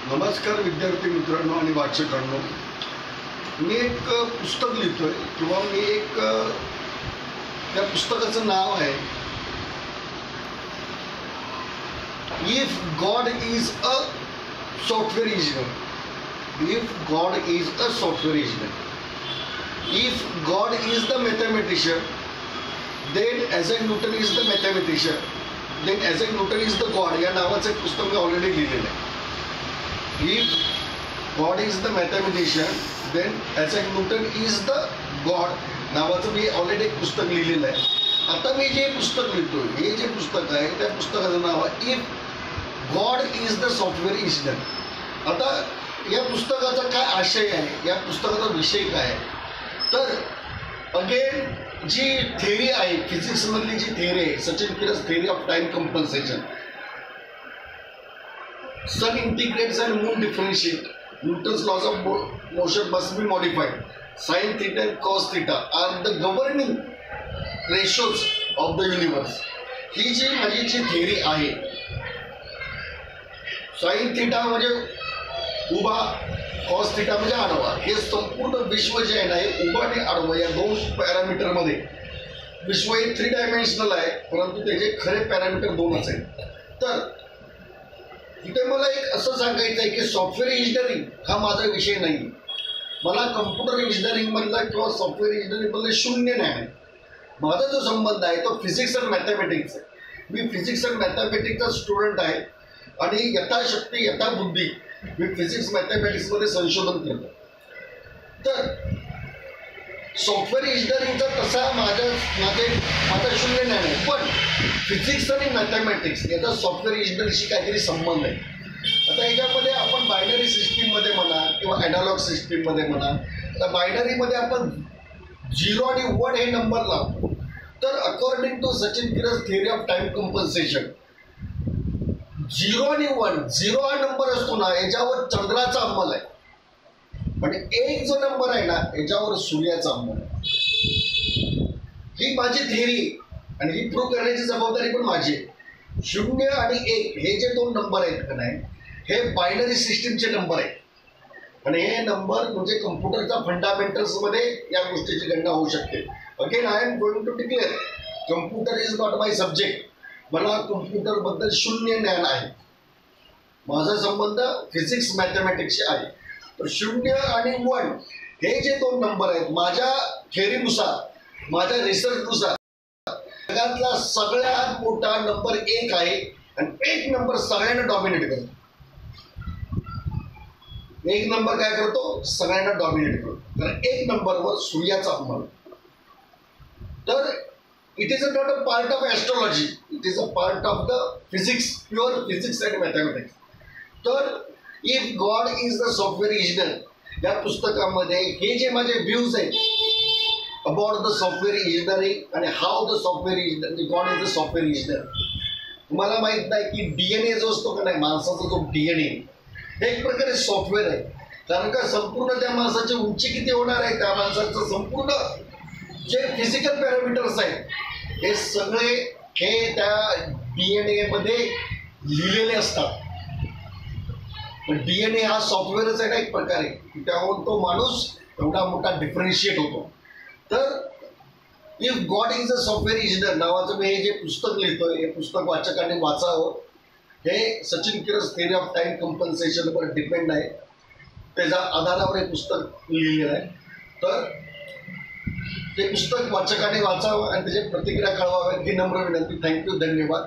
नमस्कार विद्यार्थी मित्रांनो आणि वाचकांनो, मी एक पुस्तक लिहितोय किंवा मी एक त्या पुस्तकाचं नाव आहे if God is a software engineer. If God is a software engineer, if God is the mathematician, then Isaac Newton is the mathematician, then Isaac Newton is the God. या नावाचं एक पुस्तक मी ऑलरेडी लिहिलेलं आहे. If God is the mathematician, then Isaac Newton is the God नावाचं मी already एक पुस्तक लिहिलेलं आहे. आता मी जे पुस्तक लिहितो, हे जे पुस्तक आहे त्या पुस्तकाचं नाव आहे if God is the software engineer. आता या पुस्तकाचा काय आशय आहे, या पुस्तकाचा विषय काय आहे, तर अगेन जी थेअरी आहे फिजिक्समधली, जी थेअरी आहे Sachin Kiras theory of time compensation, sun integrates and moon differentiate, Newton's laws of motion must be modified, sin theta and cos theta are the governing ratios of the universe. ही जी माझी जी theory आहे, sine theta म्हणजे उभा, cos theta म्हणजे आडवा, हे संपूर्ण विश्व जे आहे ना, हे उभा आणि आडवा या दोन पॅरामीटरमध्ये विश्व हे 3 डायमेन्शनल आहे, परंतु त्याचे खरे पॅरामीटर 2च आहेत. तर इथे मला एक असं सांगायचं आहे की सॉफ्टवेअर इंजिनिअरिंग हा माझा विषय नाही. मला कम्प्युटर इंजिनिअरिंगमधला किंवा सॉफ्टवेअर इंजिनिअरिंगमधलं शून्य नाही. माझा जो संबंध आहे तो फिजिक्स अँड मॅथमॅटिक्स आहे. मी फिजिक्स अँड मॅथमॅटिक्सचा स्टुडंट आहे आणि यथाशक्ती यथाबुद्धी मी फिजिक्स मॅथमॅटिक्समध्ये संशोधन करतो. तर सॉफ्टवेअर इंजिनिअरिंगचा तसा माझा शून्य नाही आहे, पण फिजिक्स आणि मॅथमॅटिक्स याचा सॉफ्टवेअर इंजिनिअरिंगशी काहीतरी संबंध आहे. आता याच्यामध्ये आपण बायनरी सिस्टीममध्ये म्हणा किंवा ॲनालॉग सिस्टीममध्ये म्हणा, आता बायनरीमध्ये आपण 0 आणि 1 हे नंबर लावतो. तर according to Sachin Kiras theory of time compensation, 0 आणि 1, 0 हा नंबर असतो ना, याच्यावर चंद्राचा अंमल आहे आणि 1 जो नंबर आहे ना, याच्यावर सूर्याचा अंमल आहे. ही माझी थेअरी आणि ही प्रूव्ह करण्याची जबाबदारी पण माझी आहे. 0 आणि 1 हे जे 2 नंबर आहेत का नाही, हे बायनरी सिस्टीमचे नंबर आहेत आणि हे नंबर म्हणजे कम्प्युटरच्या फंडामेंटल्समध्ये या गोष्टीची गणना होऊ शकते. Again I am going to declare computer is not my subject. मला कम्प्युटरबद्दल शून्य ज्ञान आहे. माझा संबंध फिजिक्स मॅथमॅटिक्सशी आहे. तर 0 आणि 1 हे जे 2 नंबर आहेत, माझ्या थेअरीनुसार, माझ्या रिसर्चनुसार जगातला सगळ्यात मोठा नंबर 1 आहे आणि 1 नंबर सगळ्यांना डॉमिनेट करतो. 1 नंबर काय करतो, सगळ्यांना डॉमिनेट करतो. कारण 1 नंबरवर सूर्याचा अंमल. तर it is not a part of astrology, it is a part of the physics, pure physics and mathematics. तर if God is the software engineer या पुस्तकामध्ये हे जे माझे व्ह्यूज आहेत अबाउट द सॉफ्टवेअर इंजिनिअरिंग आणि how the software engineer, God is the software engineer. तुम्हाला माहीत नाही की DNA जो असतो का नाही, माणसाचा जो DNA हे एक प्रकारे सॉफ्टवेअर आहे. कारण का संपूर्ण त्या माणसाची उंची किती होणार आहे, त्या माणसाचं संपूर्ण जे फिजिकल पॅरामीटर्स आहेत हे सगळे हे त्या DNA मध्ये लिहिलेले असतात. पण DNA हा सॉफ्टवेअरच आहे ना एक प्रकारे, त्यामुळे तो माणूस एवढा मोठा डिफरन्शिएट होतो. तर if God is a software engineer नावाचं मी हे जे पुस्तक लिहितोय, हे पुस्तक वाचकांनी वाचावं. हे सचिन किरस थेअरी ऑफ टाइम कंपन्सेशनवर डिपेंड आहे. त्याच्या आधारावर हे पुस्तक लिहिलेलं आहे. तर ते पुस्तक वाचकांनी वाचावं आणि त्याची प्रतिक्रिया कळवाव्यात ही नम्र विनंती. थँक्यू, धन्यवाद.